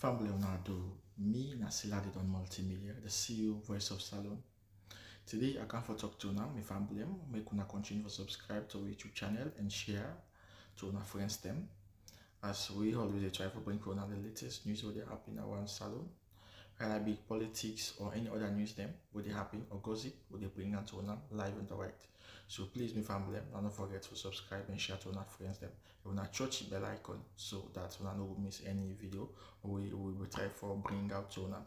Family Leonardo, me Nasila did on multimedia, the CEO voice of Salon. Today I come for talk to now, my family, make una continue to subscribe to our YouTube channel and share to our friends them. As we always try to bring for the latest news what they happen around Salon, whether it be politics or any other news them, what they happen or gossip, what they bring out to una live and direct. So please, my family, don't forget to subscribe and share to our friends them. You wanna touch the bell icon so that you don't miss any video we will try for bring out to una.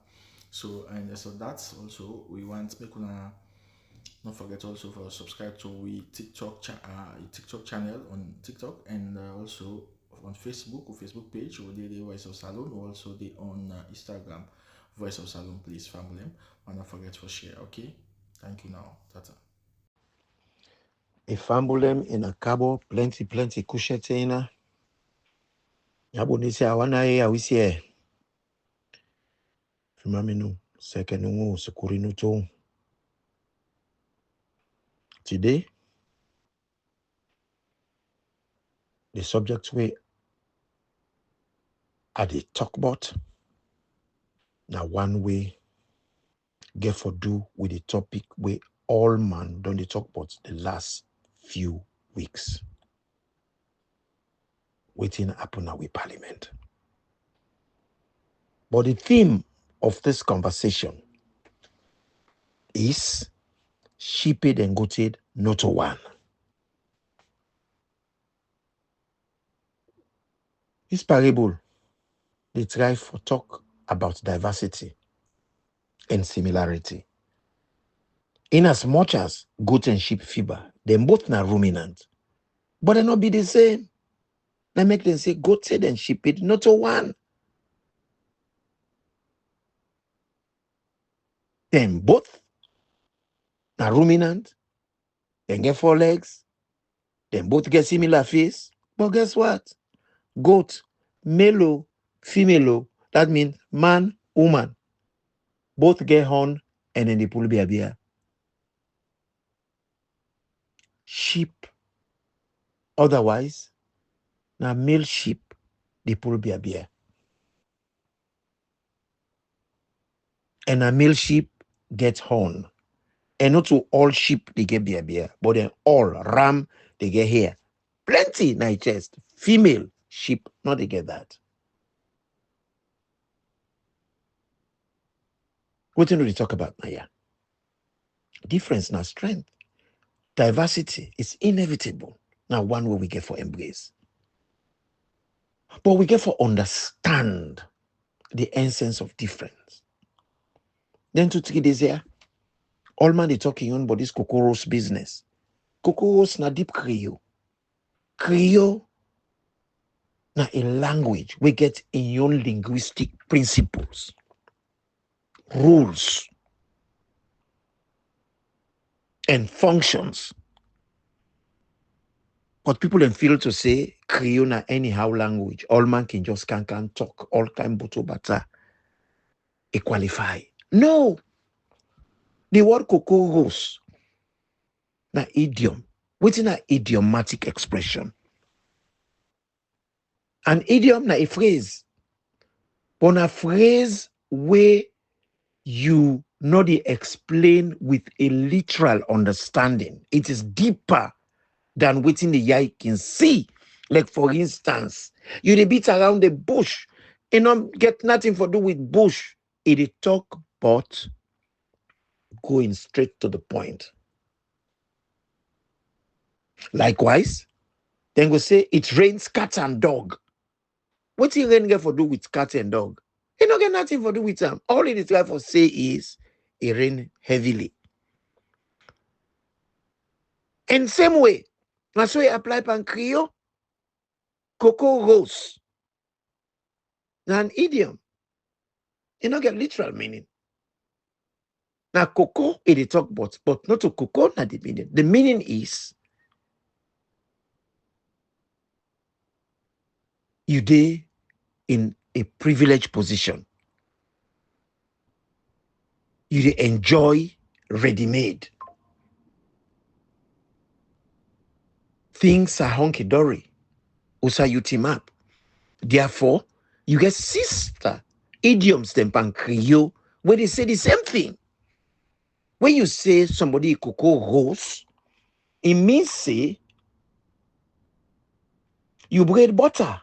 So that's also we want make una don't forget also for subscribe to we TikTok channel on TikTok and also on Facebook or Facebook page or the Voice of Salon or also the on Instagram Voice of Salon, please family. And don't forget to share. Okay, thank you now. Tata. A fambulem in a cabo, plenty kushetena. Abonisi awana e awisi Fimaminu, second sukurinu to. Today, the subject we are the talk about. Now one way get for do with the topic we all man don't they talk about the last few weeks. Waiting happen now with Parliament. But the theme of this conversation is sheeped and goated, not one. This parable, they try for talk about diversity and similarity. In as much as goat and sheep fiber, they both are ruminant, but they not be the same. They make them say goated and sheeped, not one. Them both are ruminant, they get 4 legs, them both get similar face, but guess what? Goat, male, female, that means man, woman, both get horn and then they pull beer. Sheep, otherwise, now male sheep, they pull beer. And a male sheep gets horn. And not to all sheep they get beer, but then all ram they get hair. Plenty night chest. Female sheep, not they get that. What do we talk about now? Difference now strength. Diversity is inevitable. Now one way we get for embrace. But we get for understand the essence of difference. Then 2-3 days here, all man they talking on about this Coco Roose business. Coco Roose na deep Krio. Krio na a language we get in your linguistic principles, rules, and functions. But people then feel to say Krio na anyhow language. All man can just can talk. All kind buto bata. It qualify. No. The word Coco Roose na idiom. What's an idiomatic expression? An idiom na a phrase. But a phrase where you not explain with a literal understanding. It is deeper than within the eye can see. Like for instance, you dey beat around the bush. You don't get nothing to do with bush. It talk but going straight to the point. Likewise, then we say it rains cat and dog. What you rain get for do with cat and dog? It don't get nothing for do with them. All it is try for say is it rain heavily. In same way, that's why I apply pan Krio, Coco Roose. Now an idiom. It don't get literal meaning. Now cocoa it talk about, but not to cocoa not the meaning. The meaning is you dey in a privileged position. You dey enjoy ready-made. Things are hunky-dory. Usa you team up. Therefore, you get sister idioms them pan Krio where they say the same thing. When you say somebody Coco Roose, it means say you braid butter.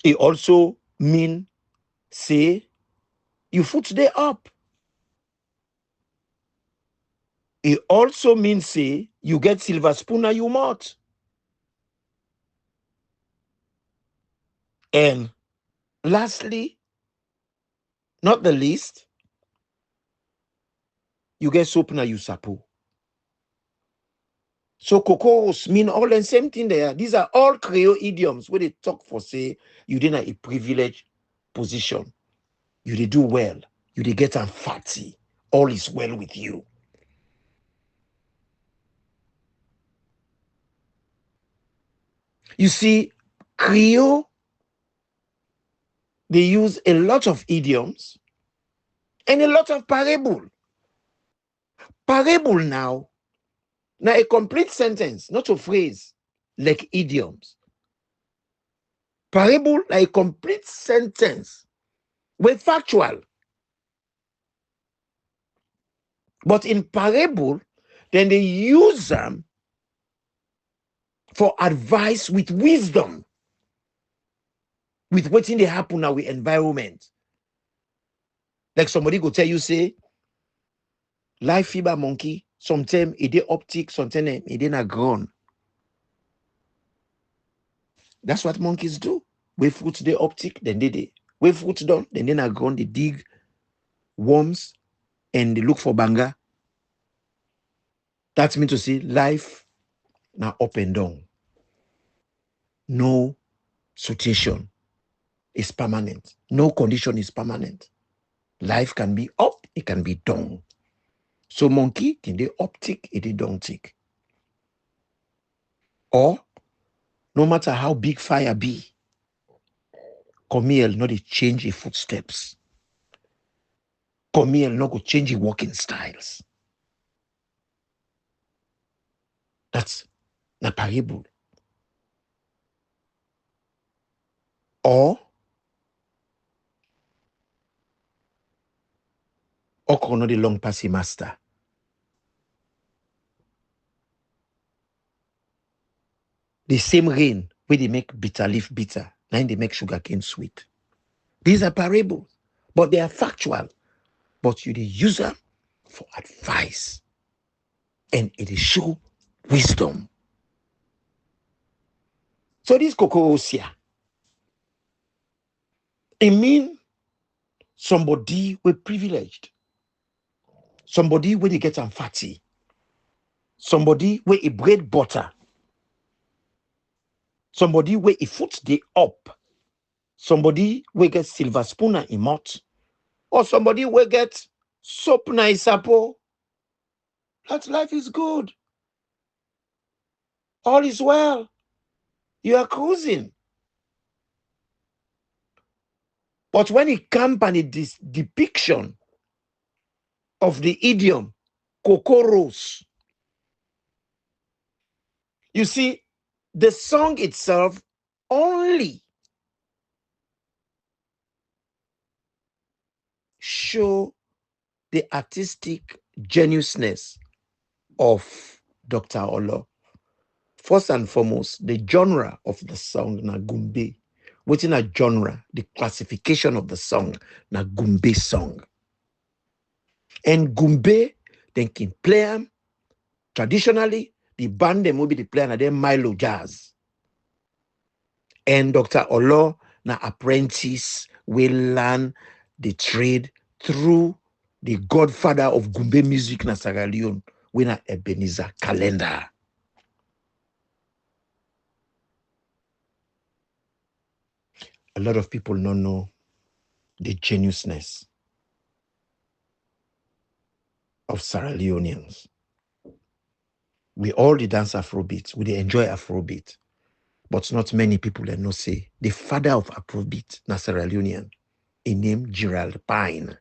It also mean say you foot they up. It also means say you get silver spoon and you mouth. And lastly, not the least, you get soap na you sapo. So cocos mean all the same thing there. These are all Krio idioms where they talk for say you didn't a privileged position. You did do well. You did get am fatty. All is well with you. You see, Krio, they use a lot of idioms and a lot of parable. Parable now a complete sentence, not a phrase, like idioms. Parable a complete sentence with factual. But in parable, then they use them for advice with wisdom, with what's in the happen now with environment. Like somebody go tell you, say, life fiber monkey, sometimes it is optic, sometimes it is not grown. That's what monkeys do. Where fruits they optic, then they. Where fruits done, then they not grown, they dig worms and they look for banga. That means to say life now up and down. No situation is permanent. No condition is permanent. Life can be up, it can be down. So monkey can they uptick, it they don't tick. Or no matter how big fire be, Comiel not they change his footsteps. Comiel not go change his walking styles. That's na parable. Or okro no the long passy master. The same rain where they make bitter leaf bitter, now they make sugarcane sweet. These are parables, but they are factual. But you use them for advice. And it is show wisdom. So this Coco Roose here, it means somebody with privileged. Somebody where they get some fatty. Somebody where a bread butter. Somebody where a foot they up. Somebody where get silver spoon in mouth. Or somebody where get soap na isapo. That life is good. All is well. You are cruising. But when it comes and this depiction of the idiom, Coco Roose, you see, the song itself only show the artistic genuineness of Dr. ORLOR. First and foremost, the genre of the song na gumbe. Within a genre, the classification of the song na gumbe song. And gumbe, then can play them. Traditionally, the band them will be the player and then Milo Jazz. And Dr. ORLOR na apprentice will learn the trade through the godfather of gumbe music na Sierra Leone, we na Ebenezer Calendar. A lot of people don't know the genuineness of Sierra Leoneans. We all dance Afrobeat, we enjoy Afrobeat, but not many people that know say the father of Afrobeat na Sierra Leonean, he named Gerald Pine.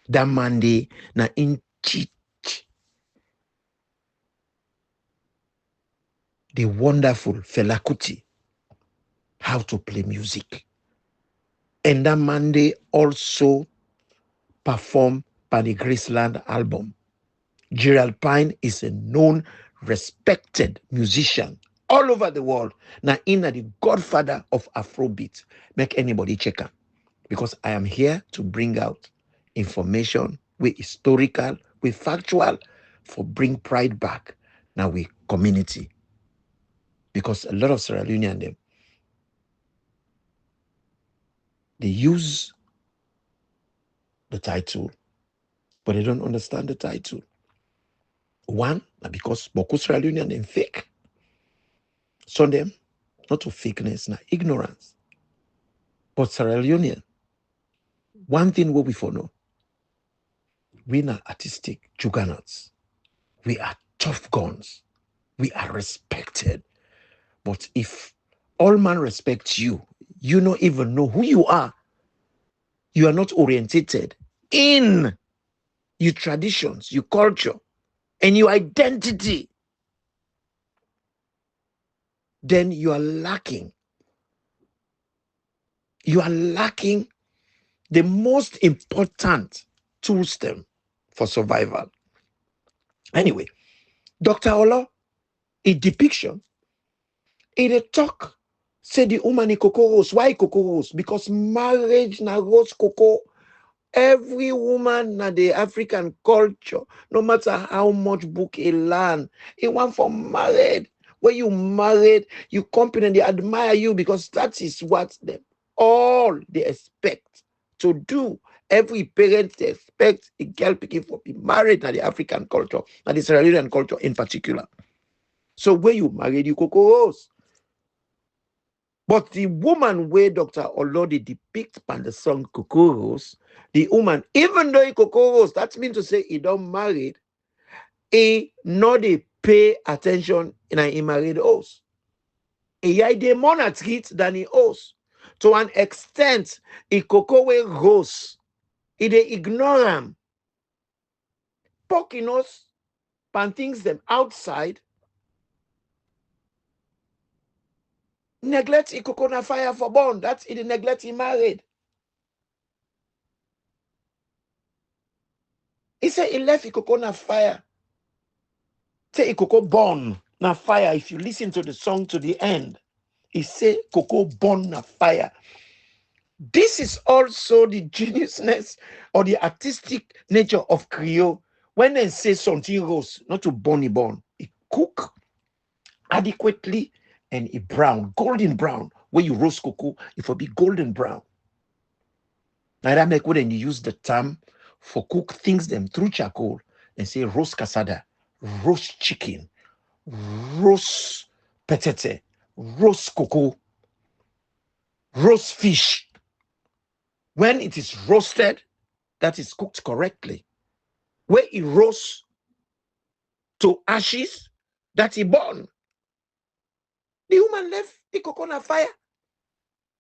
That man dey na in teach the wonderful Fela Kuti how to play music And that Monday also performed by the Graceland album. Gerald Pine is a known, respected musician all over the world. Now, in the godfather of Afrobeat. Make anybody check him. Because I am here to bring out information with historical, with factual, for bring pride back now we community. Because a lot of Sierra Leonean they use the title, but they don't understand the title. One, because Boko Sierra Leonean them fake. Some them, not to fakeness, now ignorance. But Sierra Leonean, one thing what we for know, we are artistic juggernauts. We are tough guns. We are respected. But if all man respects you, you don't even know who you are. You are not orientated in your traditions, your culture, and your identity. Then you are lacking. You are lacking the most important tool stem for survival. Anyway, Dr. ORLOR, a depiction, in a talk, say the woman in Coco Roose. Why Coco Roose? Because marriage na rose cocoa. Every woman na the African culture, no matter how much book a land, it want for married. When you married, you company, they admire you because that is what them all they expect to do. Every parent expects a girl picking for be married na the African culture, and the Sierra Leonean culture in particular. So when you married, you Coco Roose. But the woman where Dr. ORLOR depict on the song Coco Roose, the woman, even though he Coco Roose, that means to say he don't married, he not they pay attention in a married house. He dey more at it than he owes. To an extent, he Coco Roose, he dey ignore him. Poking us, pan things them outside, neglect he coconut fire for born. That's he neglect he married. He said he left he coconut fire. Say Coco born na fire. If you listen to the song to the end, he say Coco born na fire. This is also the geniusness or the artistic nature of Krio. When they say something roast, not to burn it born, it cook adequately and it brown, golden brown. When you roast cocoa, it will be golden brown. Now that make when you use the term for cook things them through charcoal and say roast casada, roast chicken, roast petete, roast cocoa, roast fish. When it is roasted, that is cooked correctly. When it roasts to ashes, that it burn. The woman left the coconut fire.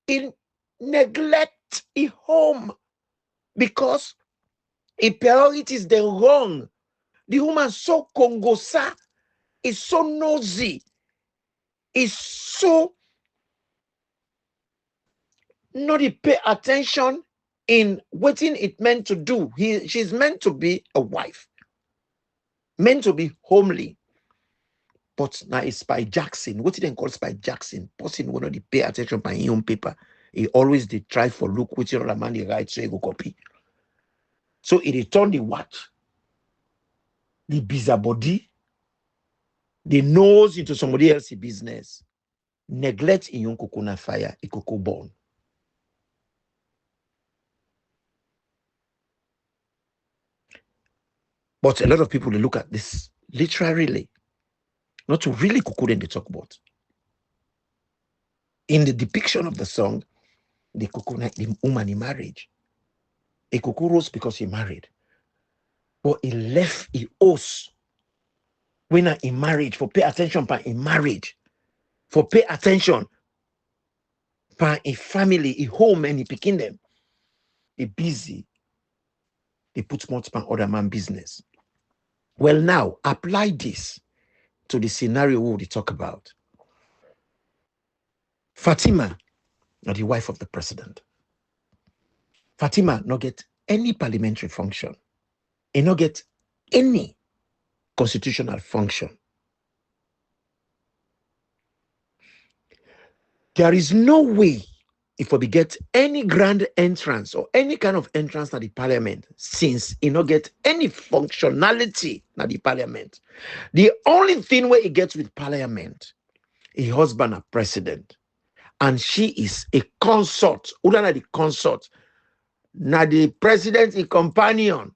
He neglect his home because his priorities they wrong. The woman so congosa, is so nosy, is so not pay attention in what it meant to do. She's meant to be a wife, meant to be homely. But now it's Spy Jackson. What did they call Spy Jackson? Person will not pay attention by his own paper. He always did try for look which other man he write so he go copy. So he returned the watch, the bizarre body, the nose into somebody else's business. Neglect in your coconut fire, a cocoa born. But a lot of people they look at this literally, not to really cocoa then they talk about. In the depiction of the song, the coconut, the woman in marriage, a cocoa rose because he married, but he left his house when in marriage for pay attention by in marriage, for pay attention by a family, a home, and he picking them. He busy. They put more on other man business. Well, now apply this to the scenario we talk about. Fatima, the wife of the president. Fatima not get any parliamentary function. He not get any constitutional function. There is no way if we get any grand entrance or any kind of entrance to the parliament since he not get any functionality na the parliament. The only thing where he gets with parliament, a husband a president, and she is a consort. Una the consort, na the president a companion.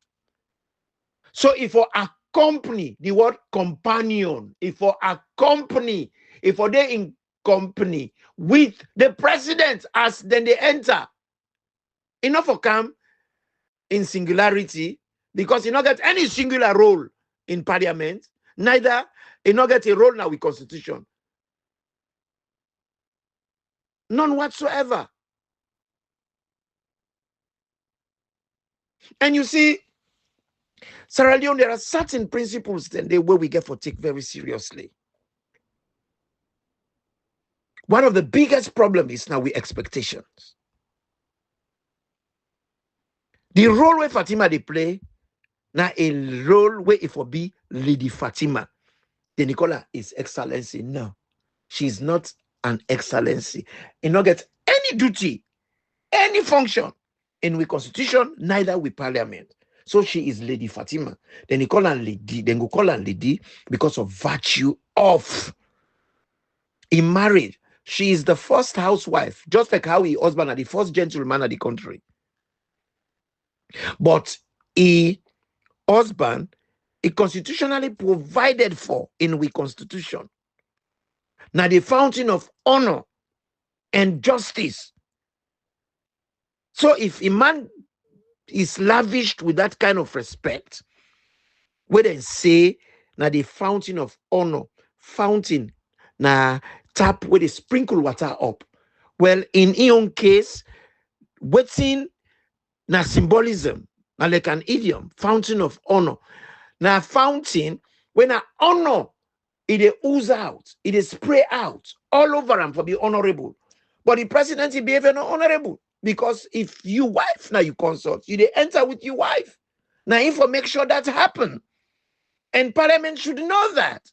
So if for accompany, the word companion, if for accompany, if for they in company with the president as then they enter, enough for come in singularity because he not get any singular role in parliament, neither he not get a role now with constitution. None whatsoever. And you see, Sierra Leone, there are certain principles then they where we get for take very seriously. One of the biggest problems is now with expectations. The role where Fatima they play, now a role where if will be Lady Fatima. The Nicola is excellency. No, she's not an excellency. He not get any duty, any function in we constitution, neither with parliament. So she is Lady Fatima. Then they call her lady, then go call her lady because of virtue of in marriage. She is the first housewife, just like how he husband are the first gentleman of the country. But he husband is constitutionally provided for in we constitution. Now the fountain of honor and justice. So if a man is lavished with that kind of respect, where they say now the fountain of honor, fountain, now tap where they sprinkle water up. Well, in Ion case, waiting na symbolism, na like an idiom, fountain of honor. Now fountain, when a honor, it ooze out, it is spray out all over him for be honorable. But the president, he behave not honorable. Because if you wife now you consult, you they enter with your wife. Now, if we make sure that happen. And parliament should know that.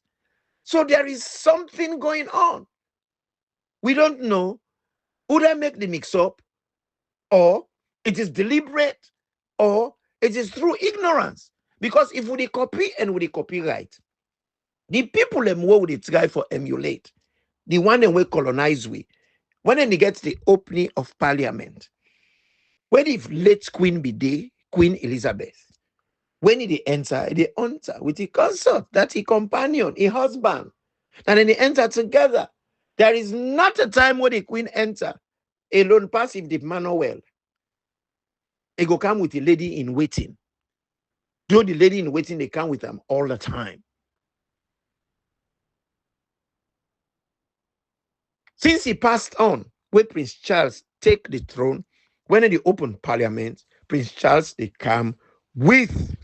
So there is something going on. We don't know who they make the mix up, or it is deliberate, or it is through ignorance. Because if we copy and we copyright, the people them where would they try for emulate? The one that we colonize we. When they get the opening of parliament, when if late Queen be there, Queen Elizabeth, when they enter with the consort, that he companion, a husband, and then they enter together. There is not a time when the Queen enter alone pass if the manner well. It go come with the lady in waiting. Though the lady in waiting, they come with them all the time. Since he passed on, when Prince Charles take the throne, when they open parliament, Prince Charles, they come with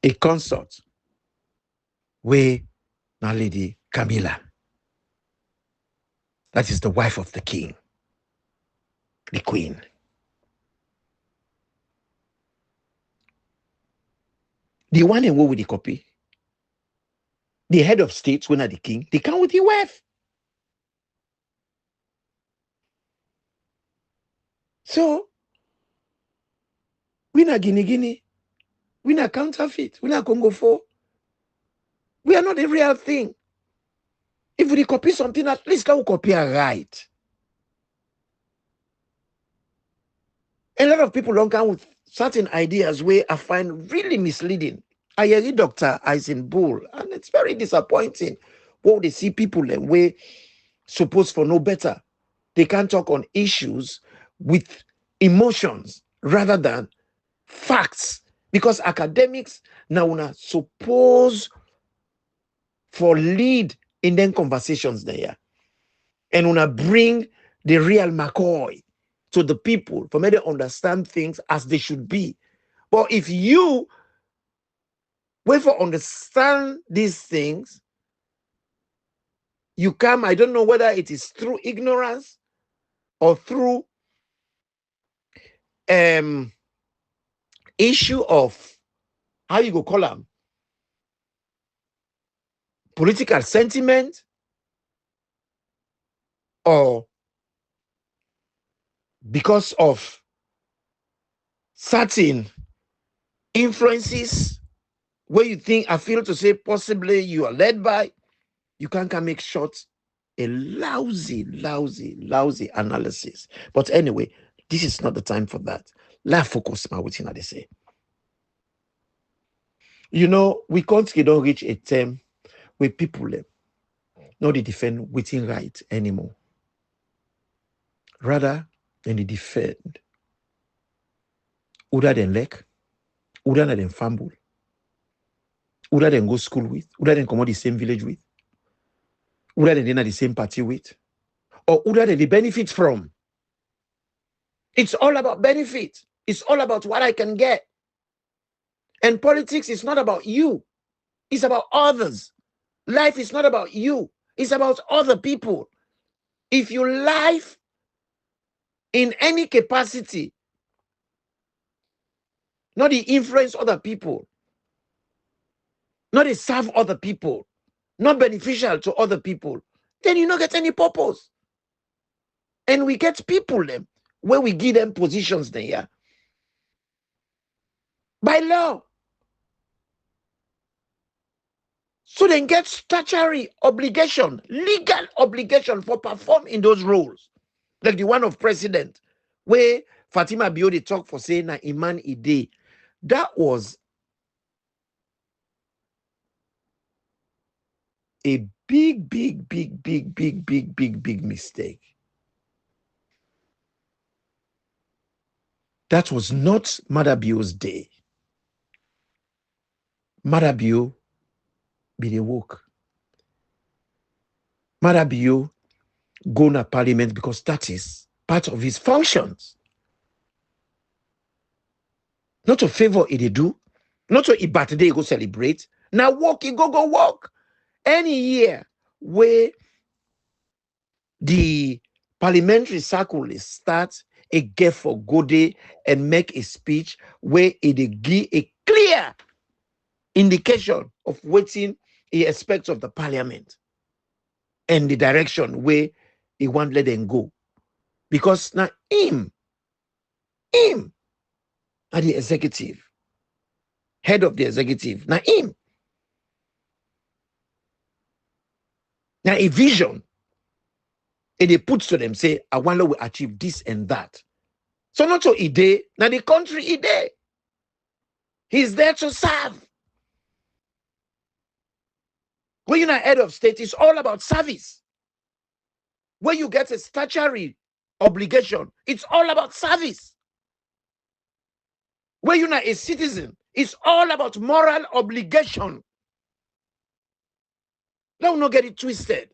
a consort with now Lady Camilla. That is the wife of the king, the queen. The one and what with the copy? The head of states, when are the king, they come with the wife. So, we not Guinea, we not counterfeit, we not Congo 4. We are not the real thing. If we copy something, at least can we copy it right. A lot of people don't come with certain ideas where I find really misleading. I hear Dr. Eisenbull, and it's very disappointing. What they see people and way supposed for no better. They can't talk on issues with emotions rather than facts. Because academics now una suppose for lead in them conversations there. And una bring the real McCoy to the people for me to understand things as they should be. But if you wait for understand these things, you come, I don't know whether it is through ignorance or through issue of how you go call them political sentiment or because of certain influences where you think I feel to say possibly you are led by, you can make short a lousy analysis. But anyway, this is not the time for that. Let's focus now with they say. You know, we can't don't reach a term where people not they defend within right anymore. Rather than they defend other than lek, other than fumble, other than go school with, other than come out the same village with, other than they're the same party with, or other than they benefit from. It's all about benefit. It's all about what I can get. And politics is not about you. It's about others. Life is not about you. It's about other people. If you live in any capacity, not to influence other people, not to serve other people, not beneficial to other people, then you don't get any purpose. And we get people them where we give them positions there, yeah, by law. So they get statutory obligation, legal obligation for perform in those roles. Like the one of president, where Fatima Biode talk for saying na Iman Ide. That was a big mistake. That was not Madabio's day. Madabio be the work. Madabio go na parliament because that is part of his functions. Not to favor it they do, not to a birthday go celebrate. Now walk, he go walk. Any year where the parliamentary circle is start a get for good day and make a speech where it give a clear indication of waiting he expects of the parliament and the direction where he won't let them go. Because now him are the executive, head of the executive. Now him. Now a vision. And they put to them, say, I want to achieve this and that. So not so Ide, now the country Ide. He's there to serve. When you're not head of state, it's all about service. When you get a statutory obligation, it's all about service. When you're not a citizen, it's all about moral obligation. Don't not get it twisted.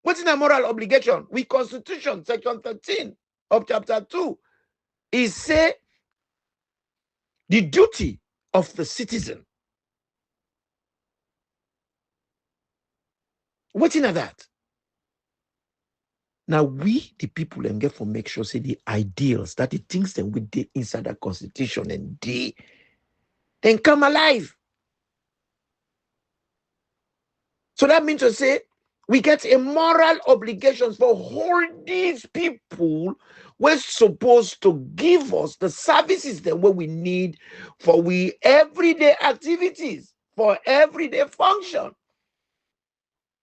What's in a moral obligation? With Constitution, Section 13 of Chapter 2, is say the duty of the citizen. What's in that? Now we, the people, and get for make sure say the ideals, that the things that we did inside the Constitution and they then come alive. So that means to say we get a moral obligation for all these people we're supposed to give us the services that what we need for we everyday activities, for everyday function.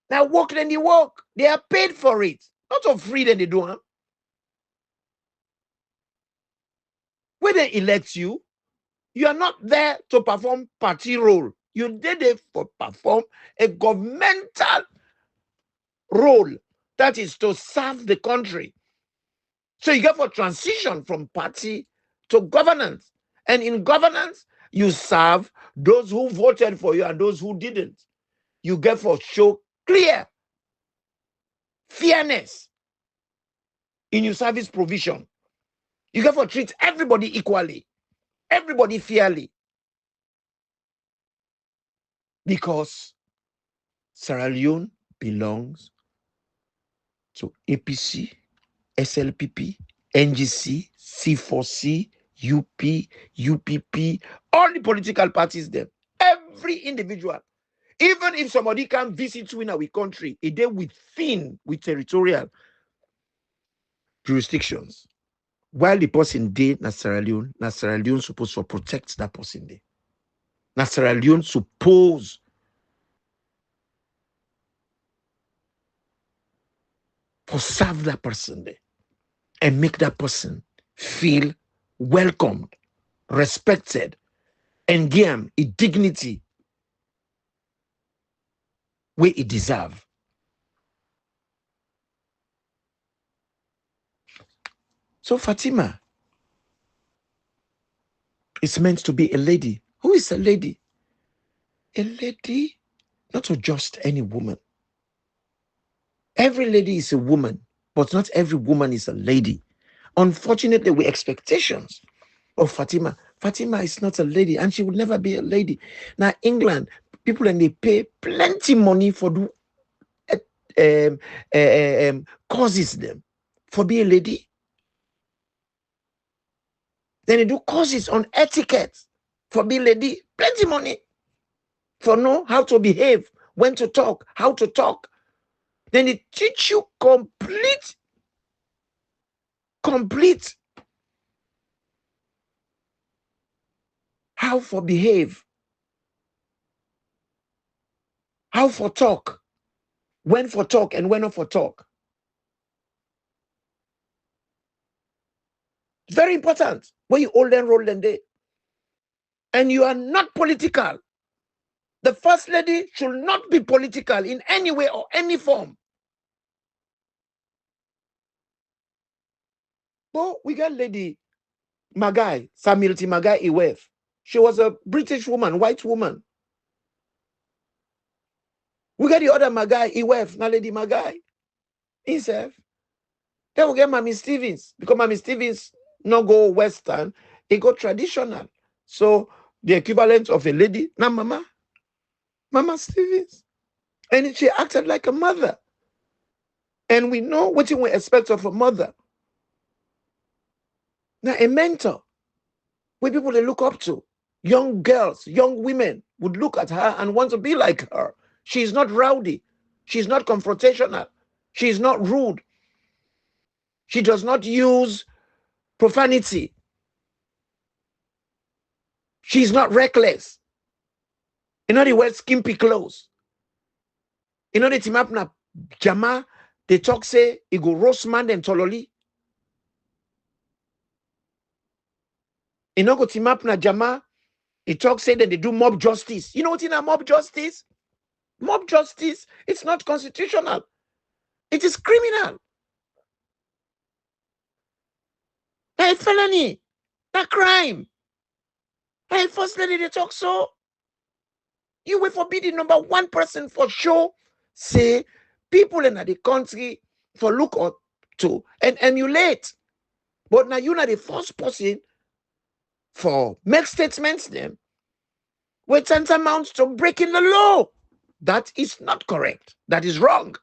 Now work then they work. They are paid for it. Not for free then they do. Huh? When they elect you, you are not there to perform party role. You did it for perform a governmental role, that is to serve the country. So you get for transition from party to governance. And in governance, you serve those who voted for you and those who didn't. You get for show clear fairness in your service provision. You get for treat everybody equally, everybody fairly. Because Sierra Leone belongs to APC, SLPP, NGC, C4C, UP, UPP, all the political parties there. Every individual. Even if somebody can visit you in our country, it they within with territorial jurisdictions. While the person did na Sierra Leone supposed to protect that person there. Na Sierra Leone supposed to serve that person there and make that person feel welcomed, respected, and give him a dignity where he deserve. So Fatima is meant to be a lady. Who is a lady? A lady, not just any woman. Every lady is a woman, but not every woman is a lady. Unfortunately, with expectations of Fatima. Fatima is not a lady, and she will never be a lady. Now, England, people and they pay plenty money for do courses them for be a lady. Then they do courses on etiquette for be a lady. Plenty money for know how to behave, when to talk, how to talk. Then they teach you complete how for behave, how for talk, when for talk and when not for talk. Very important. When you hold and roll and day. And you are not political. The first lady should not be political in any way or any form. But we got Lady Magai, Samilti Magai Iwef. She was a British woman, white woman. We got the other Magai Iwef, now Lady Magai. Himself. Then we get Mammy Stevens. Because Mammy Stevens no go Western, he go traditional. So the equivalent of a lady, now Mama Stevens. And she acted like a mother. And we know what we expect of a mother. Now, a mentor, where people they look up to, young girls, young women would look at her and want to be like her. She's not rowdy. She's not confrontational. She's not rude. She does not use profanity. She's not reckless. You know, they wear skimpy clothes. You know, they team up na jama, they talk say, it go roast man and tololi. You know, go team up na jama, he talk say that they do mob justice. You know what in a mob justice? Mob justice, it's not constitutional. It is criminal. A felony, a crime. Hey, first lady, they talk so. You will forbid the number one person for sure. Say people in the country for look up to and emulate. But now you're not the first person for make statements them with tantamount to breaking the law. That is not correct. That is wrong.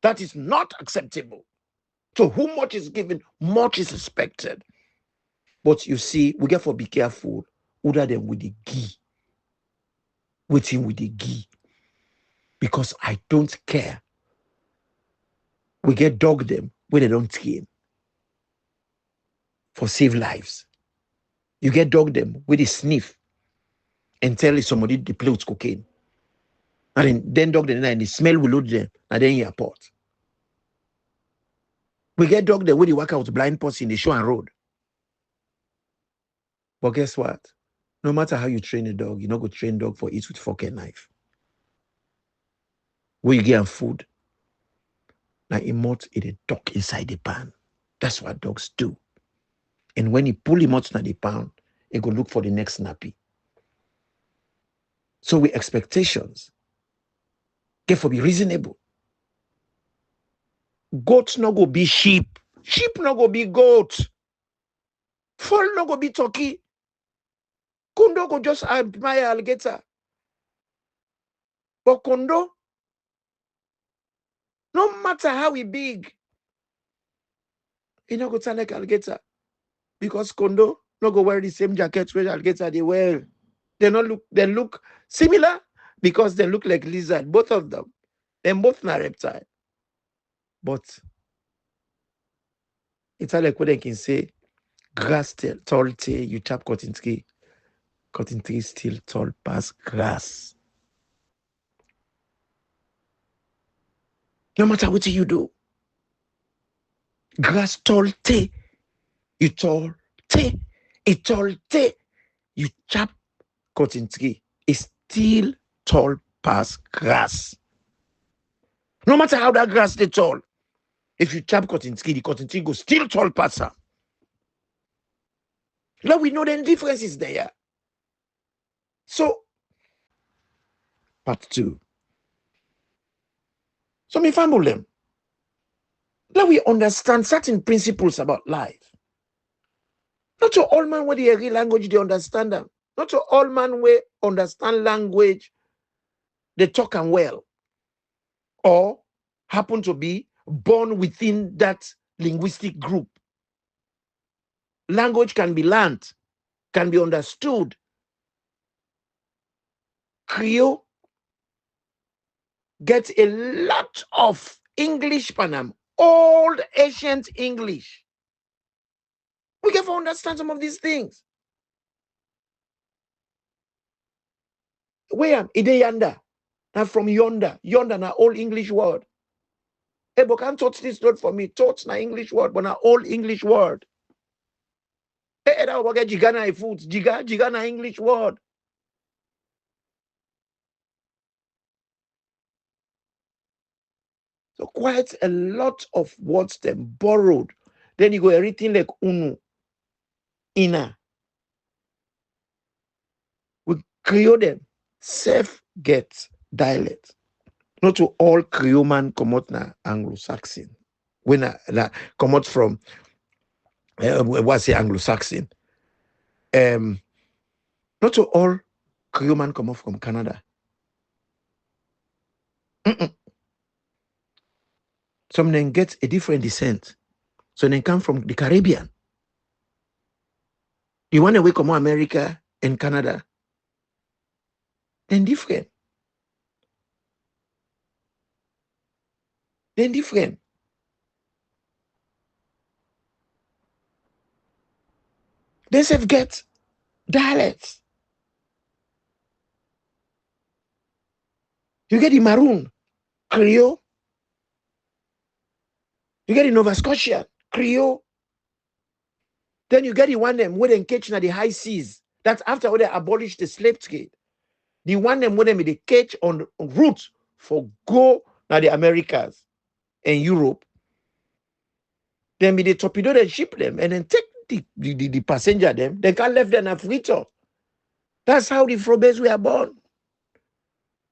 That is not acceptable. To whom much is given, much is expected. But you see, we get for be careful, other than with the ghee. With him with the ghee. Because I don't care. We get dog them where they don't skin. For save lives. You get dog them where they sniff and tell somebody they play with cocaine. And then dog them and the smell will load them and then you port. We get dog them where they work out blind spots in the show and road. But guess what? No matter how you train a dog, you're not going to train dog for eat with fork and knife. Where you get food. Now, emote it a dog inside the pan. That's what dogs do. And when you pull him out of the pan, he go look for the next nappy. So with expectations, get for be reasonable. Goats no go be sheep. Sheep no go be goat. Fowl no go be turkey. Kundo go just admire alligator. But Kundo, no matter how he big, he no go sound like alligator. Because Kondo no go wear the same jackets where alligator they wear. They look similar because they look like lizard, both of them. They're both not reptile. But it's like what they can say, grass tall tree, you chop cotton tree still tall past grass. No matter what you do, grass tall tree, you tall tree, it tall tree, you chop cotton tree, is still tall past grass. No matter how that grass is tall, if you chop cotton tree, the cotton tree goes still tall past her. Now we know the difference is there. So, part 2. So, me family, now we understand certain principles about life. Not to all man where they real language, they understand them. Not to all man where understand language, they talk and well. Or happen to be born within that linguistic group. Language can be learned, can be understood. Krio gets a lot of English Panam, old ancient English. We can understand some of these things. Where am ide yanda? Now from yonder na old English word. Hey, but can't touch this word for me. Touch na English word, but na old English word. Hey, that word jiga na food. Jiga na English word. So quite a lot of words them borrowed. Then you go everything like unu, ina. We create them. Self get dialect. Not to all Creole man come out na Anglo-Saxon. When na come out from what's the Anglo-Saxon? Not to all Creole man come out from Canada. Some then get a different descent. So they come from the Caribbean. The one away come from America and Canada. Then different. Then different. They self get dialects. You get the Maroon, Creole. You get the Nova Scotia, Creole. Then you get the one them where they catch na the high seas. That's after when they abolished the slave trade. The one them where they catch on route for go na the Americas and Europe. Then they torpedo and ship them and then take the passenger them. They can't left them Africa. That's how the Frobes were born.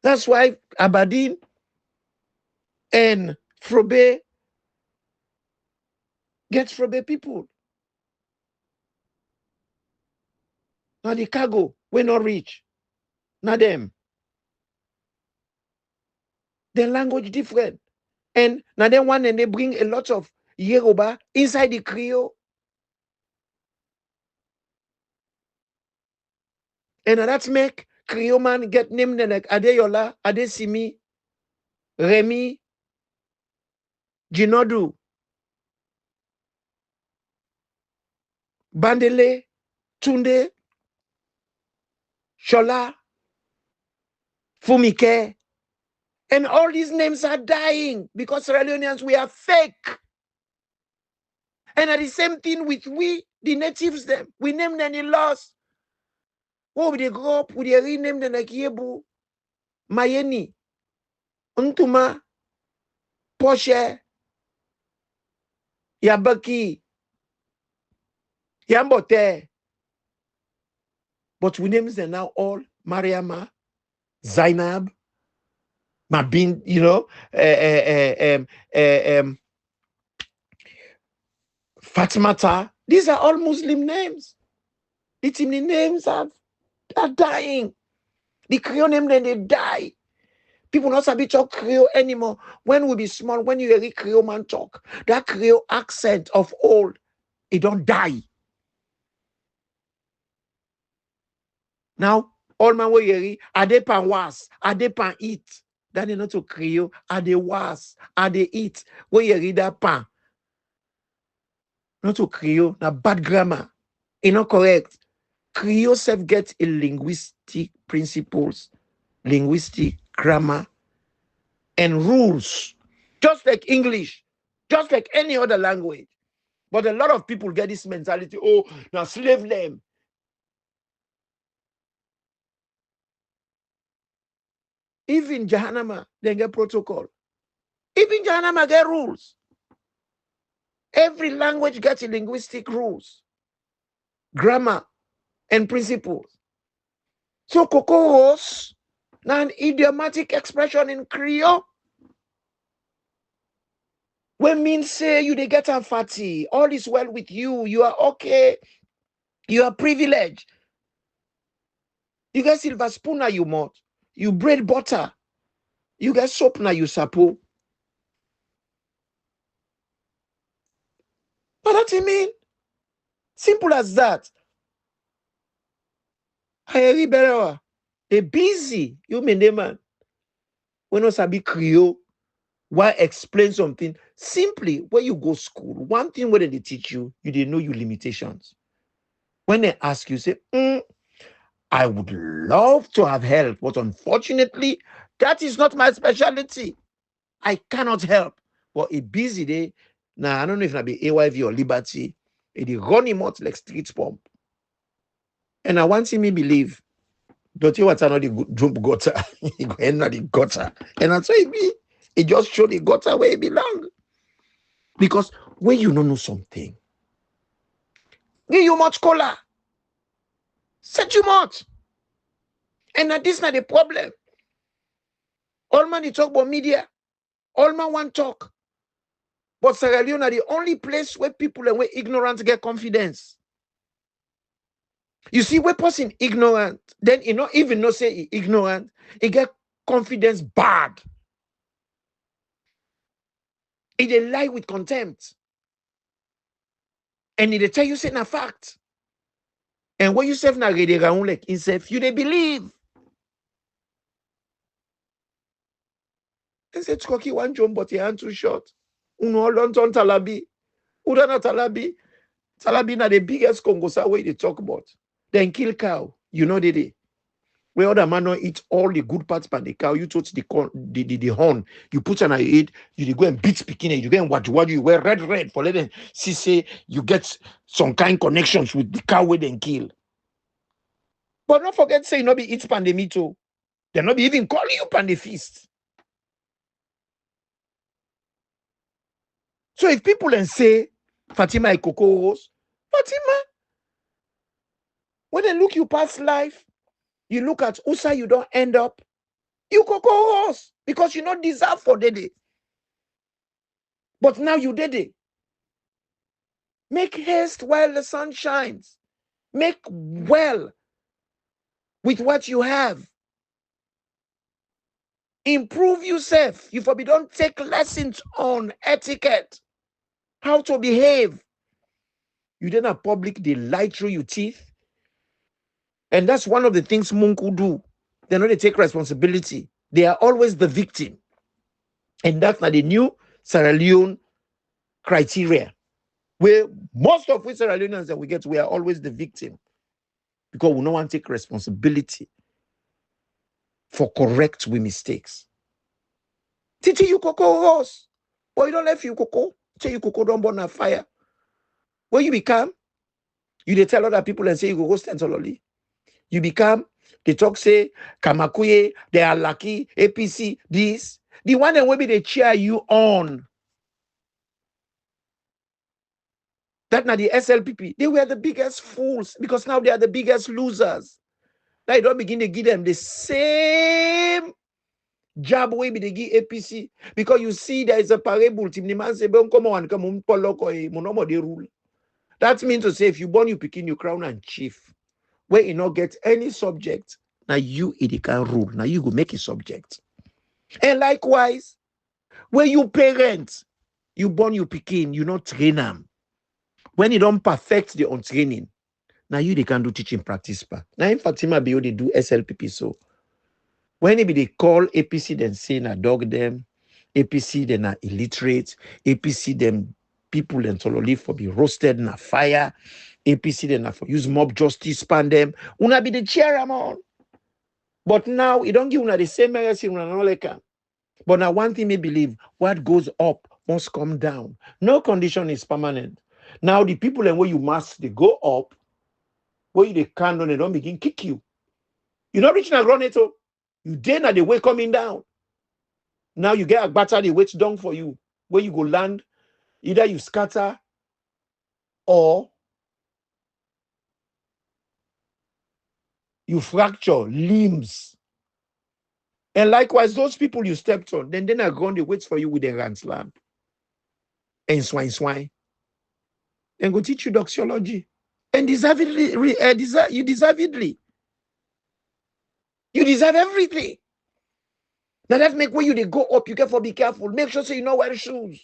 That's why Aberdeen and Frobe gets Frobe people. Now the cargo, we're not rich. Not them. Their language different. And now then one and they bring a lot of Yoruba inside the Creole. And that's make Creole man get named like Adeyola, Adesimi, Remy, Jinodu, Bandele, Tunde, Shola, Fumike. And all these names are dying because Sierra Leoneans, we are fake. And at the same thing with we, the natives, them, we name them in laws. Oh, we they grow up, we they rename them like Yebu, Mayeni, Untuma, Porsche, Yabaki, Yambote. But we name them now all Mariama, Zainab, Mabin, you know, Fatimata. These are all Muslim names. It's in the names are dying. The Creole name then they die. People not sabi talk Creole anymore. When we be small, when you hear Creole man talk, that Creole accent of old, it don't die. Now, all man we hear, are they pan was, are they pan eat? That is not to Creole, are they was, are they eat? We hear that pan. Not to Creole, na bad grammar. It's not correct. Creole self get a linguistic principles, linguistic grammar, and rules, just like English, just like any other language. But a lot of people get this mentality, oh, now slave them. Even Jahannama, they get protocol. Even Jahannama get rules. Every language gets a linguistic rules, grammar, and principles. So Coco Roose, now an idiomatic expression in Creole, when means say you they get a fatty, all is well with you, you are okay, you are privileged. You get silver spoon now you mouth, you bread butter, you get soap now you sapo. But that you mean? Simple as that. I better. They busy. You mean they man. When you sabi Creole, why explain something? Simply, when you go school, one thing when they teach you, you didn't know your limitations. When they ask you, say, I would love to have help, but unfortunately, that is not my specialty. I cannot help. But a busy day, now I don't know if it be AYV or Liberty, it run him out like street pump. And I want him to believe, don't you want to know the jump gutter? He go enter the gutter. And that's why he just show the gutter where he belong. Because when you don't know something, give you much color. Set you much. And now this is not the problem. All man they talk about media. All man want talk. But Sierra Leone are the only place where people and where ignorant get confidence. You see, where person ignorant, then he not even know say he ignorant, he get confidence bad. He dey lie with contempt. And he dey tell you say na fact. And when you say na ready round like himself, you dey believe. They say Chucky one jump, but he hand too short. Uno London Talabi. Udana Talabi. Talabi na the biggest Congosa way they talk about. Then kill cow. You know they. Where other man don't eat all the good parts by the cow, you touch the horn, you put on your head, you go and beat bikini, you go and what you wear red for letting see say you get some kind connections with the cow where they kill. But don't forget say you not be eat pandemic too. They're not be even calling you pandefist. So if people and say Fatima and Coco Roose, Fatima, when they look you past life, you look at Usa, you don't end up. You Coco Roose because you not deserve for Dede. But now you did it. Make haste while the sun shines. Make well with what you have. Improve yourself. You forbid don't take lessons on etiquette, how to behave. You then a public, they lie through your teeth. And that's one of the things Munku do. They know they take responsibility. They are always the victim. And that's not the new Sierra Leone criteria, where most of we Sierra Leoneans that we get, we are always the victim because we no want to take responsibility for correct we mistakes. Titi you Coco Roose, boy, you don't left you Coco. Say you Coco don't burn a fire. When you become, you they tell other people and say you go stand solely. You become, they talk say Kamakuye, they are lucky, APC, this. The one that maybe they cheer you on. That now the SLPP, they were the biggest fools because now they are the biggest losers. Now you don't begin to give them the same job way they give APC because you see there is a parable. That means to say if you born you picking your crown and chief, where you not get any subject, now you it can rule. Now you go make a subject. And likewise, when you parents, you born you pikin, you not train them. When you don't perfect the on training, now you they can do teaching practice. Now in Fatima be they do SLPP. So when they call APC, then say na dog them, APC then are illiterate, APC them people then totally for be roasted na fire, APC then for use mob justice span them. Una be the chairman. But now it don't give una the same medicine una no like. But now one thing me believe, what goes up must come down. No condition is permanent. Now the people and where you must they go up, where you they can't they don't begin kick you. You're not reaching a ground neto. You then at the way coming down. Now you get a batter the weight down for you. Where you go land, either you scatter or you fracture limbs. And likewise, those people you stepped on, then are going to wait for you with their randslam and swine. And go teach you doxology. And deservedly, you deservedly. You deserve everything. Now that make when you they go up, you get for be careful. Make sure so you know wear shoes.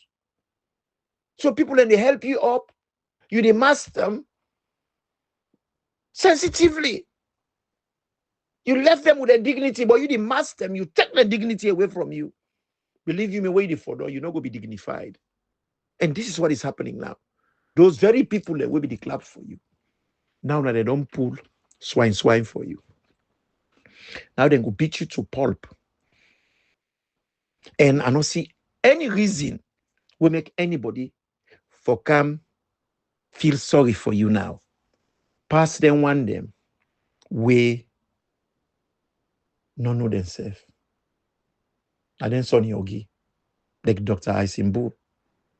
So people then they help you up, you they mask them sensitively. You left them with their dignity, but you they mask them, you take the dignity away from you. Believe you me, wait for door, you're not gonna be dignified. And this is what is happening now. Those very people that will be declared for you. Now that they don't pull swine for you. Now they go beat you to pulp. And I don't see any reason will make anybody for come feel sorry for you now. Pass them one them way no know themselves. And then Sonny Ogi, like Dr. Isimbu,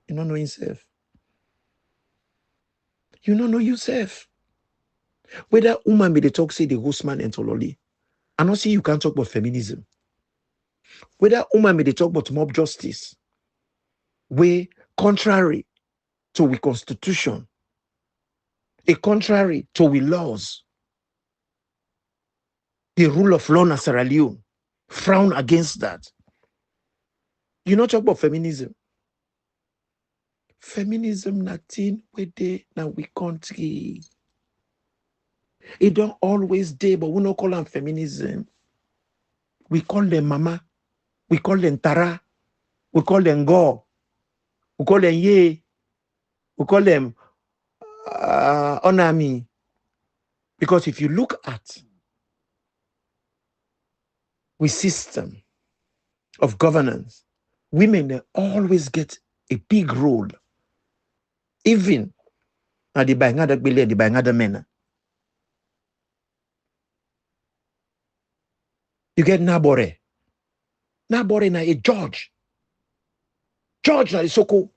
you don't know himself. You don't know yourself. Whether woman may they talk say the Roosman and Tololi, I don't see you can't talk about feminism. Whether woman may they talk about mob justice, way contrary to we constitution, a contrary to we laws, the rule of law in Sierra Leone, frown against that. You not talk about feminism. Feminism nothing we dey now we country. It don't always dey, but we don't call them feminism. We call them mama. We call them tara. We call them go. We call them ye. We call them onami. Because if you look at we system of governance, women they always get a big role. Even at the bangada bile, the bangada men. You get Nabore. Nabore na a judge. Judge na the Soko.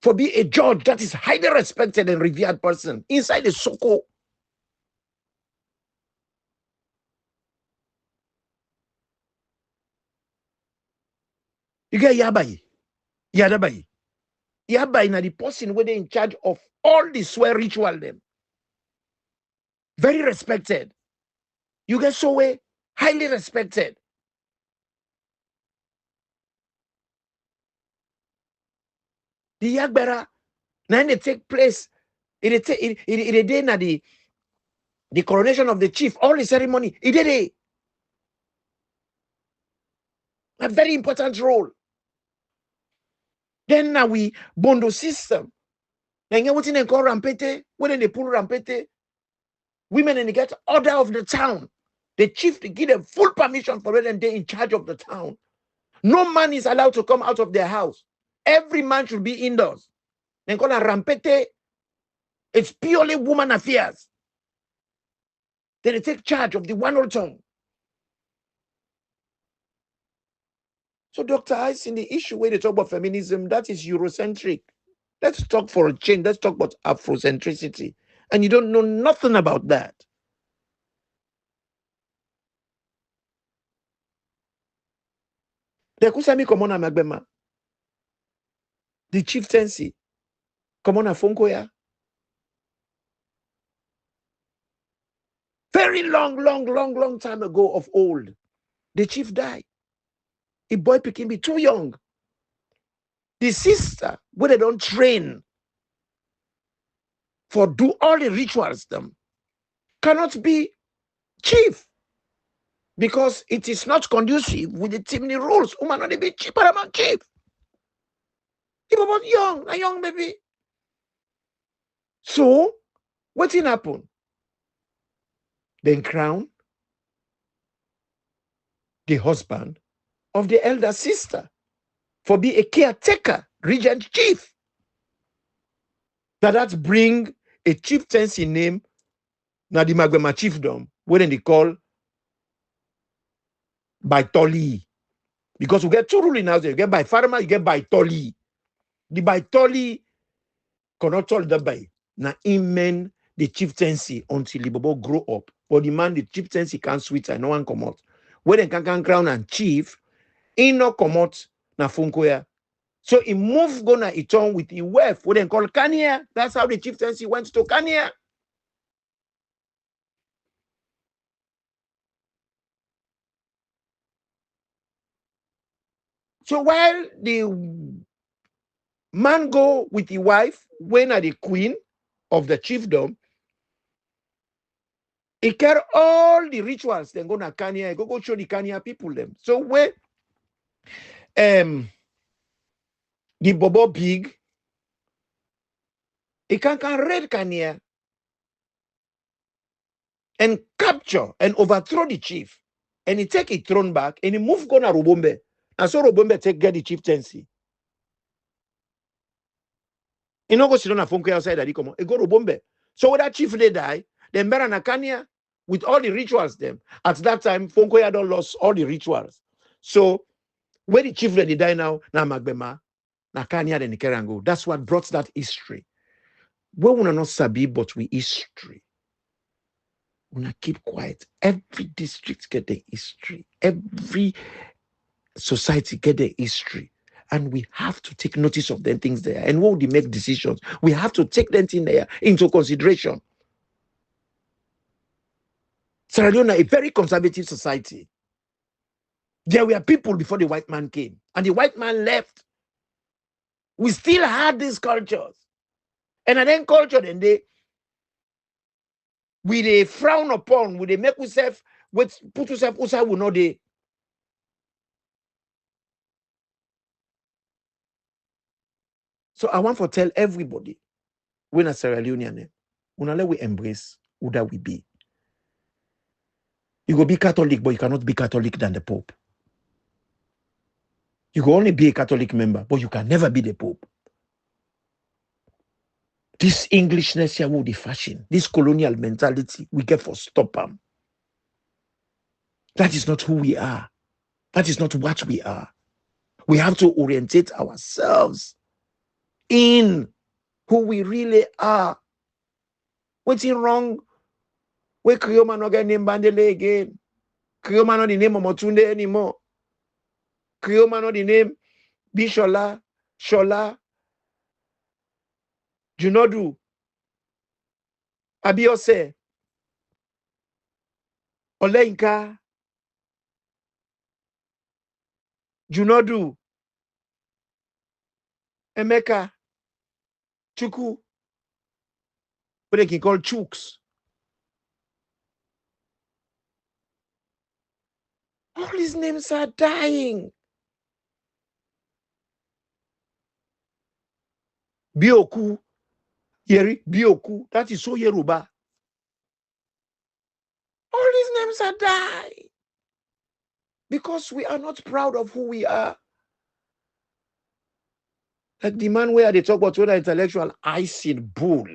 For being a judge that is highly respected and revered person inside the Soko. You get Yabai. Yadabai. Yabai na the person where they in charge of all the swear ritual them. Very respected. You get Sowe, highly respected. The Yagbera, now they take place. It day na the coronation of the chief, all the ceremony. It did a very important role. Then now we bondo system. Then you want to call rampete, when they pull rampete, women and they get order of the town. The chief to give them full permission for them they in charge of the town. No man is allowed to come out of their house. Every man should be indoors. They call a rampete. It's purely woman affairs. Then they take charge of the one old town. So Dr. Ice, in the issue where they talk about feminism, that is Eurocentric. Let's talk for a change. Let's talk about Afrocentricity. And you don't know nothing about that. The Kusami Komona Magbema. The chieftaincy. Komona Fonkoya. Very long time ago of old. The chief died. a boy picking be too young. The sister, where they don't train for do all the rituals, them cannot be chief because it is not conducive with the team rules. Woman not be chief, but I'm chief. He was young, a young baby. So, what did happen? Then crown the husband of the elder sister for be a caretaker, regent chief. That bring a chieftaincy name, now the Magbema chiefdom, where they call by Toli. Because we get two ruling now, you get by farmer, you get by Toli. The by Toli cannot tell the by. Now, men the chieftaincy until the bobo grow up. But the man, the chieftaincy can't switch and no one come out. When they can crown and chief, he no come out na funkoya. So he move gonna he turn with the wife, what they call Kanya. That's how the chieftaincy went to Kanya. So while the man go with the wife, when are the queen of the chiefdom, he carry all the rituals, then go to Kanya, go show the Kanya people them. So when the bobo big, he can raid Kanya and capture and overthrow the chief. And he take his throne back and he move go na Robombe. And so Robombe take get the chieftaincy. He no go sit on a phone outside that he come on. He go Robombe. So when that chief they die, then Mera na Kanya with all the rituals them. At that time, Fonkoya don't lost all the rituals. So when the chief they die now, na Magbema, na Kanya then Kerango. That's what brought that history. We will not sabi, but we history. We not keep quiet. Every district get the history. Every society get the history. And we have to take notice of them things there. And when we make decisions, we have to take them things there into consideration. Sierra Leone, a very conservative society. There were people before the white man came. And the white man left. We still had these cultures. And then culture, then they frown upon, they make yourself, put yourself outside, will not they. So I want to tell everybody, when a Sierra Leonean, we embrace who that we be. You go be Catholic, but you cannot be Catholic than the Pope. You can only be a Catholic member, but you can never be the Pope. This Englishness here will be fashion. This colonial mentality, we get for stop them. That is not who we are. That is not what we are. We have to orientate ourselves in who we really are. What's wrong? We Krio man not get name Bandele again. Krio man not the name of Motunde anymore. Krio man not the name Bishola, Shola, Junodu, Abiose, Oleinka, Junodu, Emeka, Chuku, what they can call Chooks. All these names are dying. Bioku, Yeri, Bioku, that is so Yoruba. All these names are dying because we are not proud of who we are. Like the man where they talk about whether intellectual icing bull.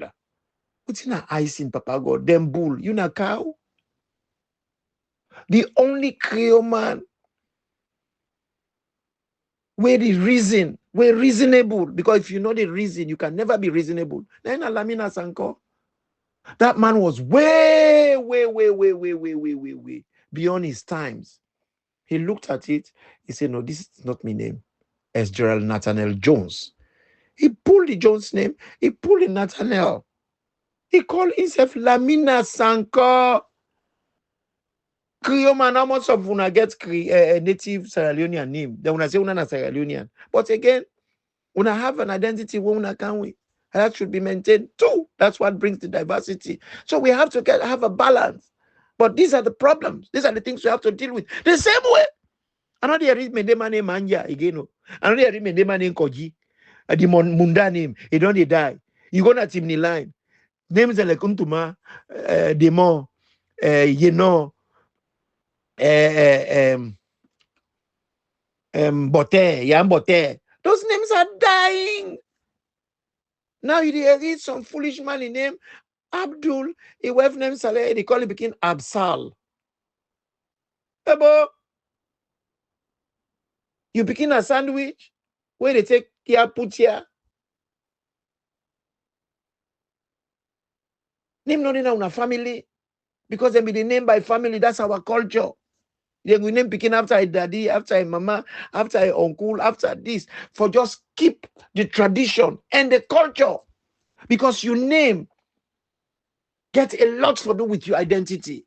What's in an icing, Papa God? Them bull. You know cow? The only Creole man where the reason, where reasonable, because if you know the reason, you can never be reasonable. Then Lamina Sanko. That man was way beyond his times. He looked at it, he said, no, this is not my name. It's Gerald Nathaniel Jones. He pulled the Jones name, he pulled the Nathaniel. He called himself Lamina Sanko. Krio man, how much of una get native Sierra Leonean name? Then una say una na Sierra Leonean. But again, una have an identity where una can we. That should be maintained too. That's what brings the diversity. So we have to have a balance. But these are the problems. These are the things we have to deal with. The same way. Another read me name manja again. Another read me name koji. The munda name. He don't die. You go na Timni line. Names like Kuntuma, Demon, you know, Bote, Yam Bote. Those names are dying. Now you read some foolish man in name Abdul, a wife named Saleh, they call it begin Absal. Ebo, you begin a sandwich where they take here, put here. Name not in our family because they be the name by family. That's our culture. Then we name picking after a daddy, after a mama, after a uncle, after this, for just keep the tradition and the culture. Because your name get a lot to do with your identity.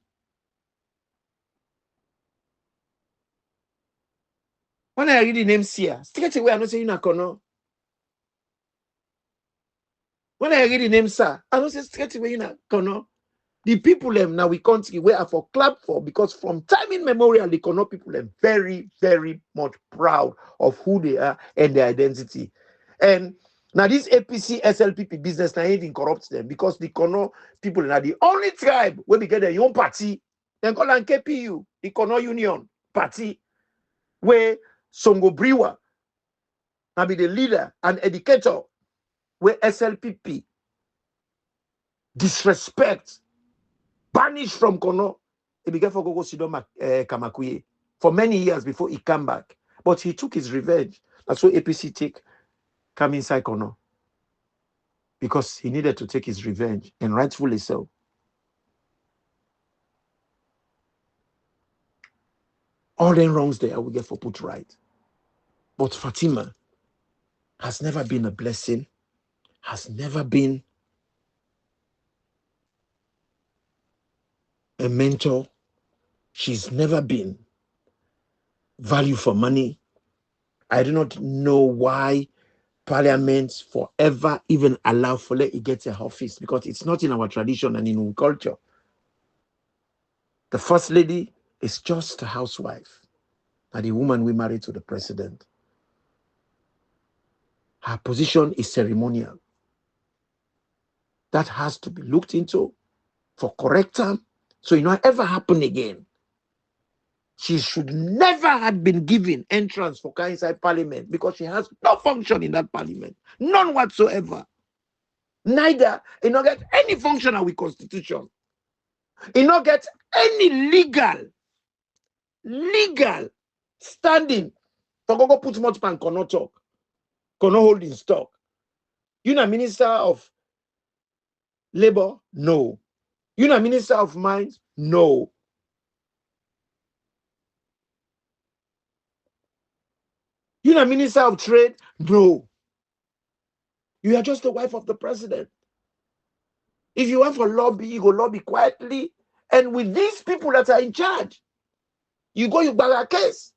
When I read the name Sia, straight away I'm not saying Nakono. When I read the name Sir, I don't say straight away Nakono. The people now we country we are for clap for because from time immemorial the Kono people are very, very much proud of who they are and their identity. And now this APC SLPP business now even corrupts them because the Kono people are the only tribe where we get their own party. Then call them KPU, the Kono Union Party, where Songo Briwa now be the leader and educator, where SLPP disrespect. Banished from Kono, he began for Gogo Sidoma Kamakuye for many years before he came back. But he took his revenge. That's why APC come inside Kono. Because he needed to take his revenge, and rightfully so. All the wrongs there will get for put right. But Fatima has never been a blessing, has never been a mentor. She's never been value for money. I do not know why Parliament forever even allow for let it get a office because it's not in our tradition and in our culture. The first lady is just a housewife and the woman we married to the president. Her position is ceremonial. That has to be looked into for correct time so it not ever happen again. She should never have been given entrance for inside parliament because she has no function in that parliament. None whatsoever. Neither it not get any function with constitution. It not get any legal standing for go put much pan cannot talk, cannot hold in stock. You know, Minister of Labor? No. You know, Minister of Mines? No. You know, Minister of Trade? No. You are just the wife of the president. If you want for lobby, you go lobby quietly. And with these people that are in charge, you go, you bag a case.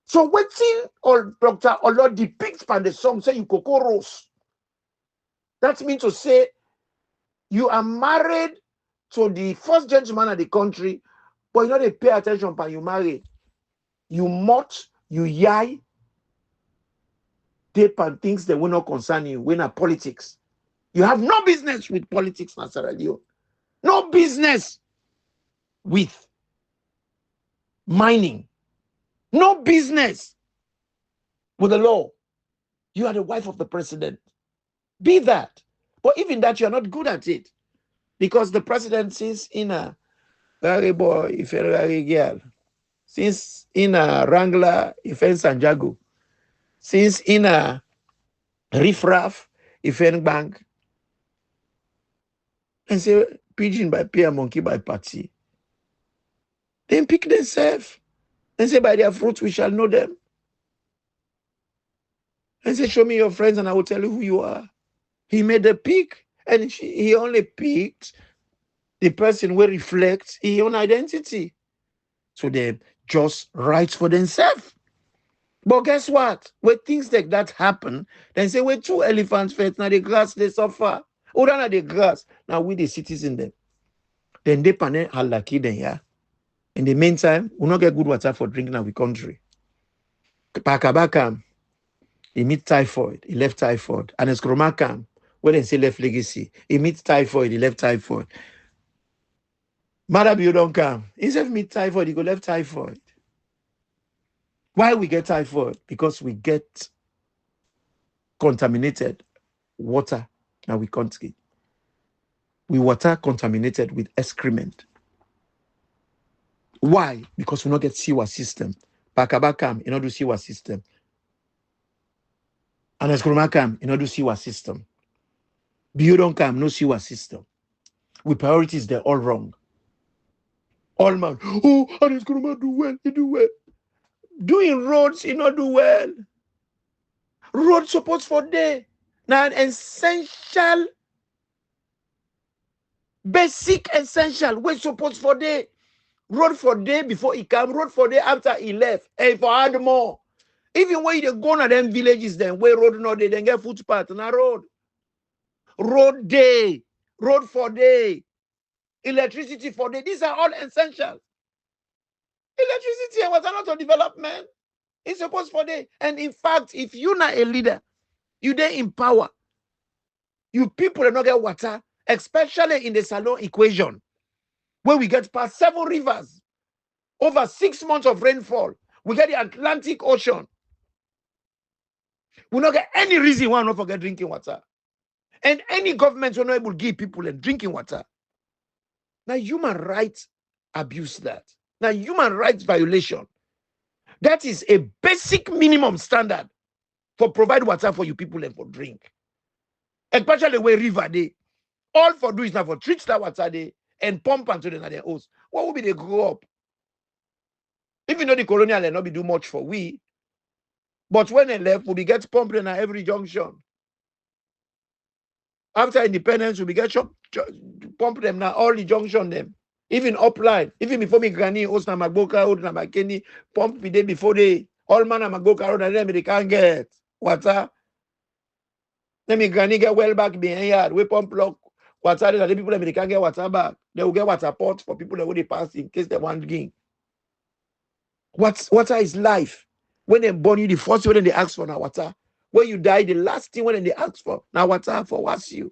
So waiting or Dr. ORLOR depicts by the song, say you Coco Roose. That means to say you are married to the first gentleman of the country, but you know they pay attention when you marry. You mott, you yai, tape and things that will not concern you. We're not politics. You have no business with politics, Sierra Leone. No business with mining. No business with the law. You are the wife of the president. Be that. But even that, you're not good at it. Because the president since in a very boy, if a very girl, since in a Wrangler, if in Sanjago, since in a riffraff, if in bank, and say pigeon by peer, monkey by party. Then pick themselves and say by their fruits we shall know them. And say, show me your friends and I will tell you who you are. He made a pick and he only picked the person who reflects his own identity. So they just write for themselves. But guess what? When things like that happen, then say, well, 2 elephants first, now the grass, they suffer. Oh, now the grass. Now we the citizens them. Then they panel halaki then, yeah. In the meantime, we not get good water for drinking our country. Pakabakam, he meet typhoid, he left typhoid. And Escromakam, when they say left legacy, he meet typhoid, he left typhoid. Madam, you don't come. Instead of meet typhoid, he go left typhoid. Why we get typhoid? Because we get contaminated water. Now we can't get. We water contaminated with excrement. Why? Because we not get sewer system. Pakabakam, you know do sewer system. And Escromakam, you know do sewer system. Biodon no sewer system. With priorities, they're all wrong. All man, oh, and Escroma do well, he do well. Doing roads, he not do well. Road support for day. Now an essential, basic essential, way support for day. Road for day before he come, road for day after he left. And for add more. Even when they go to them villages, then where road not they then get footpath on a road. Road day, road for day, electricity for day. These are all essentials. Electricity and water not a development. It's supposed for day. And in fact, if you're not a leader, you then empower. You people are not get water, especially in the Salon equation, where we get past 7 rivers, over 6 months of rainfall. We get the Atlantic Ocean. We not get any reason why we not forget drinking water. And any government will not able to give people drinking water. Now, human rights abuse that. Now, human rights violation. That is a basic minimum standard for provide water for you people and for drink. Especially where river they. All for do is now for treat that water they and pump into them at their house. What will be they grow up? Even though the colonial will not be do much for we, but when they left, we'll be get pumped in at every junction. After independence, we'll be get pump them now, all the junction them. Even upline, even before me granny, host na Magboka, host na Makeni, pump the day before they all man na Magboka road and them they can't get water. Then me granny get well back behind yard. We pump block water. The people they can't get water back. They will get water pot for people that will they pass in case they want drink. Water is life. When they born you, the first thing when they ask for now water. When you die, the last thing when they ask for now water for what's you.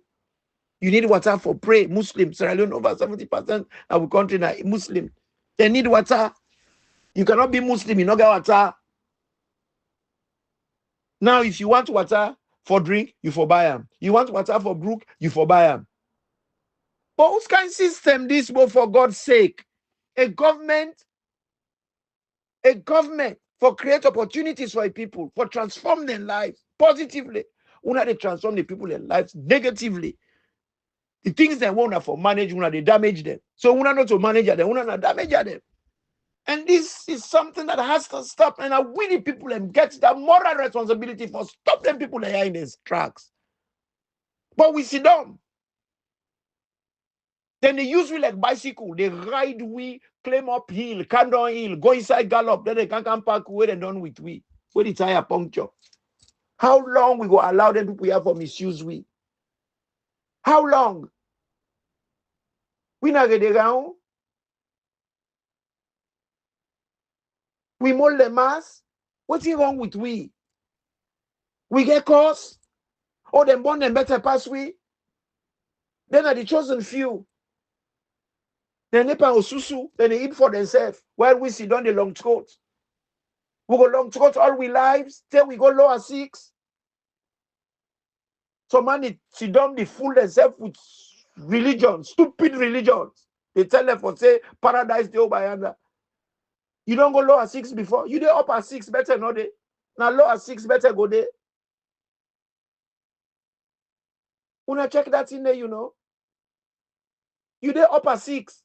You need water for pray. Muslim, Sierra Leone, over 70% of our country now Muslim. They need water. You cannot be Muslim, you not get water. Now, if you want water for drink, you for buy them. You want water for brook, you for buy them. But whose kind of system this, but for God's sake? A government for create opportunities for people, for transform their lives positively. Una they transform the people in lives negatively. The things they want for manage, una they damage them. So una not to manage them, una not damage them. And this is something that has to stop. And I really people and get that moral responsibility for stop them people that are in these tracks. But we sit down. Then they use we like bicycle. They ride we, climb up hill, come down hill, go inside gallop. Then they can come back where they done with we. Where the tire puncture. How long we go allow them people here for misuse we? How long? We not get around. We mold the mass. What's wrong with we? We get cause. Oh, them born them better pass we. Then are the chosen few. Then they osusu. Then they eat for themselves. While we sit down the long throat. We go long throat all we lives. Till we go lower 6. So man, they sit down, they fool themselves with religion, stupid religions. They tell them for say paradise the Obayanda. You don't go lower 6 before. You dey up at 6 better, no day. Now lower 6 better go there. Una check that in there, you know. You dey up at 6.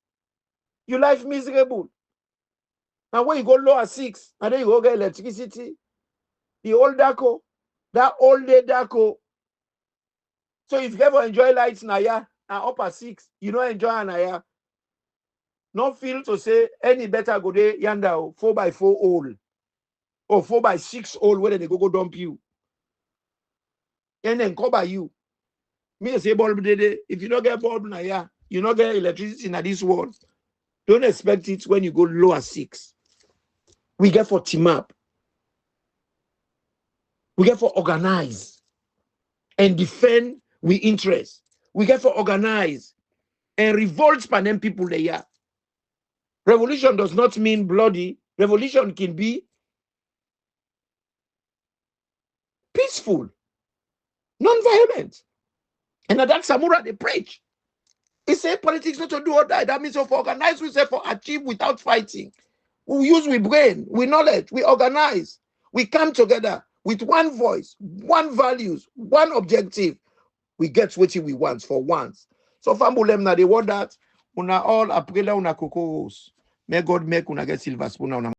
Your life miserable. Now when you go lower 6, and then you go get electricity. The old Daco, that old day Daco. So if you ever enjoy lights now, yeah, and up at 6, you don't enjoy an yeah. Not feel to say any better go there yanda 4x4 hole or 4x6 hole where they go dump you. And then cover you. Me say bulb dede. If you don't get bulb na yeah, you don't get electricity in this world. Don't expect it when you go lower 6. We get for team up. We get for organize and defend we interest. We get for organize and revolt by them people there. Revolution does not mean bloody. Revolution can be peaceful, non-violent. And that's Samura they preach. He said politics not to do all that. That means for organize, we say for achieve without fighting. We use we brain, we knowledge, we organize. We come together with one voice, one values, one objective. We get what we want for once. So Fambulem na they want that. Una all aprila una Coco Roose. May God make una get silver spoon una